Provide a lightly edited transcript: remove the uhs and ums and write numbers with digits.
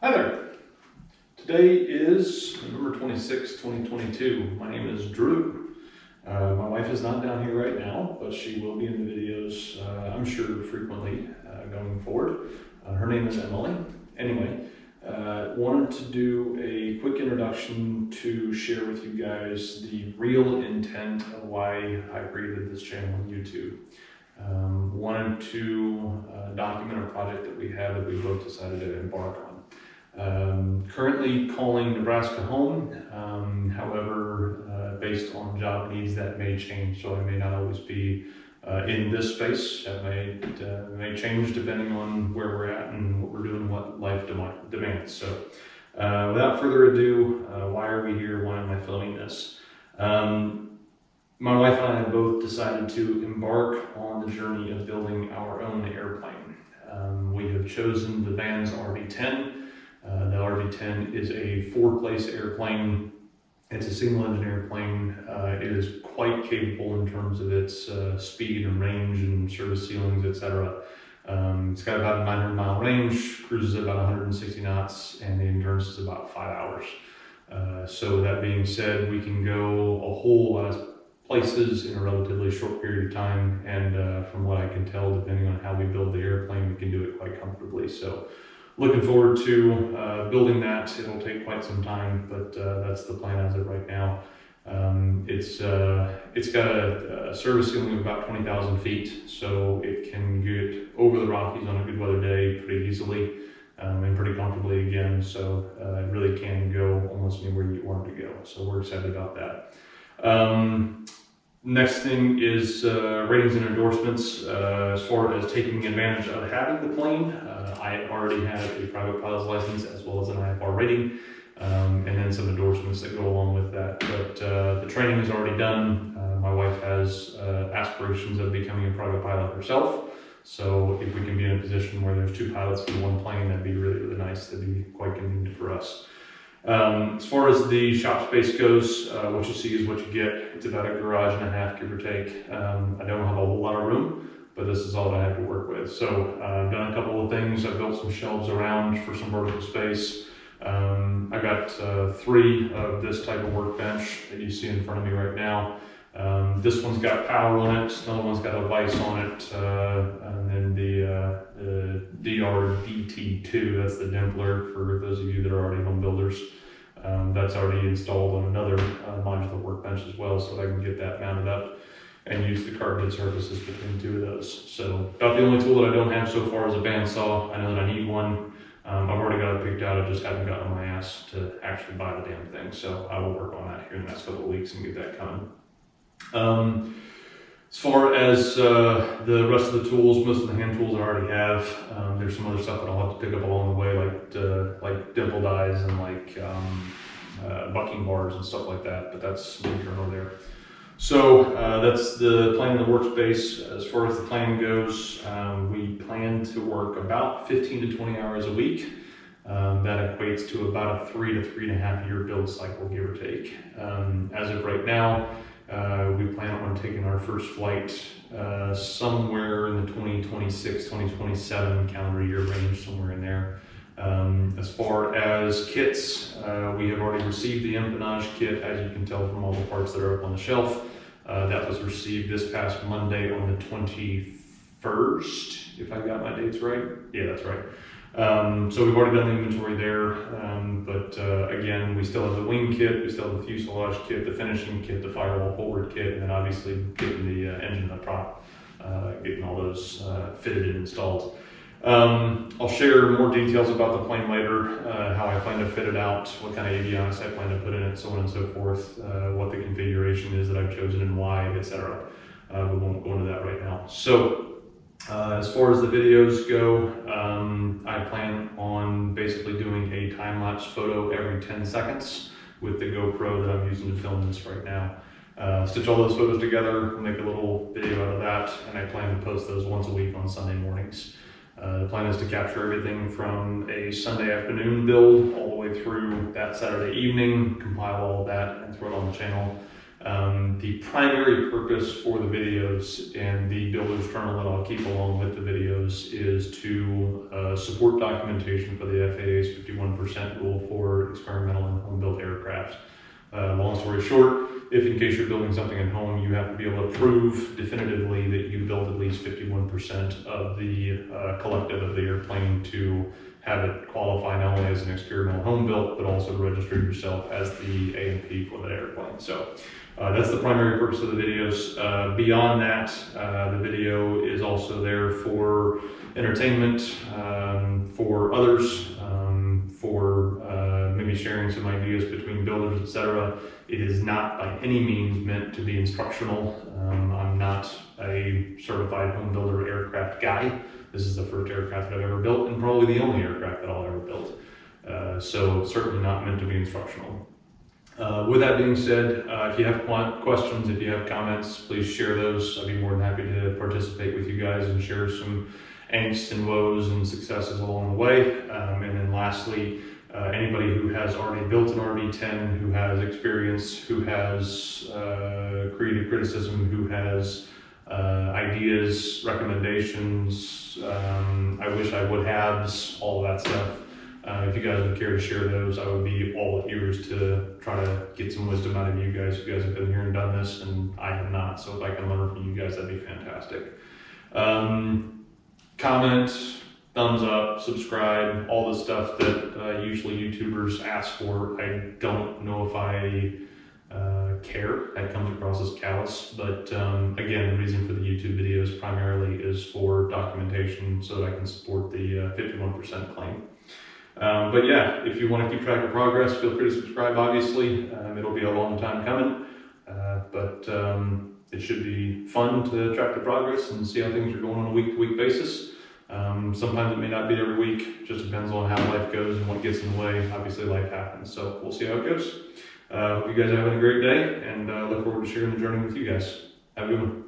Hi there. Today is November 26, 2022. My name is Drew. My wife is not down here right now, but she will be in the videos, I'm sure, frequently going forward. Her name is Emily. Anyway, wanted to do a quick introduction to share with you guys the real intent of why I created this channel on YouTube. Wanted to document a project that we have that we both decided to embark on. Currently calling Nebraska home, however, based on job needs that may change, so I may not always be in this space. That may change depending on where we're at and what we're doing, what life demands. So without further ado, why are we here? Why am I filming this? My wife and I have both decided to embark on the journey of building our own airplane. We have chosen the Van's RV-10. The RV-10 is a 4-place airplane. It's a single-engine airplane. It is quite capable in terms of its speed and range and service ceilings, etc. It's got about a 900-mile range, cruises at about 160 knots, and the endurance is about 5 hours. So that being said, we can go a whole lot of places in a relatively short period of time, and from what I can tell, depending on how we build the airplane, we can do it quite comfortably. So looking forward to building that. It'll take quite some time, but that's the plan as of right now. It's got a service ceiling of about 20,000 feet, so it can get over the Rockies on a good weather day pretty easily and pretty comfortably again. So it really can go almost anywhere you want it to go. So we're excited about that. Next thing is ratings and endorsements. As far as taking advantage of having the plane, I already have a private pilot's license as well as an IFR rating, and then some endorsements that go along with that. But the training is already done. My wife has aspirations of becoming a private pilot herself. So if we can be in a position where there's 2 pilots for one plane, that'd be really, really nice. That'd be quite convenient for us. As far as the shop space goes, what you see is what you get. It's about a garage and a half, give or take. I don't have a whole lot of room, but this is all that I have to work with. So I've done a couple of things. I've built some shelves around for some vertical space. I've got 3 of this type of workbench that you see in front of me right now. This one's got power on it, another one's got a vise on it, and then the DRDT2, that's the Dimpler for those of you that are already home builders. That's already installed on another modular workbench as well, so I can get that mounted up and use the carpeted surfaces between 2 of those. So about the only tool that I don't have so far is a bandsaw. I know that I need one. I've already got it picked out. I just haven't gotten on my ass to actually buy the damn thing. So I will work on that here in the next couple of weeks and get that coming. As far as the rest of the tools, most of the hand tools I already have. There's some other stuff that I'll have to pick up along the way, like dimple dies and like bucking bars and stuff like that. But that's neither nor there. So that's the plan in the workspace. As far as the plan goes, we plan to work about 15 to 20 hours a week. That equates to about a 3 to 3.5 year build cycle, give or take. As of right now, we plan on taking our first flight somewhere in the 2026, 2027 calendar year range, somewhere in there. As far as kits, we have already received the empennage kit, as you can tell from all the parts that are up on the shelf. That was received this past Monday on the 21st, if I got my dates right. Yeah, that's right. So we've already done the inventory there, but again, we still have the wing kit, we still have the fuselage kit, the finishing kit, the firewall forward kit, and then obviously getting the engine up top, getting all those fitted and installed. I'll share more details about the plane later, how I plan to fit it out, what kind of avionics I plan to put in it, so on and so forth, what the configuration is that I've chosen and why, etc. We won't go into that right now. So as far as the videos go, I plan on basically doing a time-lapse photo every 10 seconds with the GoPro that I'm using to film this right now. Stitch all those photos together, make a little video out of that, and I plan to post those once a week on Sunday mornings. The plan is to capture everything from a Sunday afternoon build all the way through that Saturday evening, compile all of that and throw it on the channel. The primary purpose for the videos and the builder's journal that I'll keep along with the videos is to support documentation for the FAA's 51% rule for experimental and home-built aircraft. Long story short, if in case you're building something at home, you have to be able to prove definitively that you build at least 51% of the collective of the airplane to have it qualify not only as an experimental home built, but also to register yourself as the A&P for that airplane. So that's the primary purpose of the videos. Beyond that, the video is also there for entertainment, for others, for maybe sharing some ideas between builders, etc. It is not by any means meant to be instructional. I'm not a certified home builder aircraft guy. This is the first aircraft that I've ever built and probably the only aircraft that I'll ever build. So certainly not meant to be instructional. With that being said, if you have questions, if you have comments, please share those. I'd be more than happy to participate with you guys and share some angst and woes and successes along the way. And then lastly, anybody who has already built an RV-10, who has experience, who has creative criticism, who has ideas, recommendations, I wish I would haves, all that stuff. If you guys would care to share those, I would be all ears to try to get some wisdom out of you guys. You guys have been here and done this, and I have not, so if I can learn from you guys, that'd be fantastic. Comment, thumbs up, subscribe, all the stuff that usually YouTubers ask for. I don't know if I care. That comes across as callous, but again, the reason for the YouTube videos primarily is for documentation so that I can support the 51% claim. But yeah, if you want to keep track of progress, feel free to subscribe, obviously. It'll be a long time coming, but it should be fun to track the progress and see how things are going on a week-to-week basis. Sometimes it may not be every week, just depends on how life goes and what gets in the way. Obviously life happens, so we'll see how it goes. Hope you guys are having a great day, and look forward to sharing the journey with you guys. Have a good one.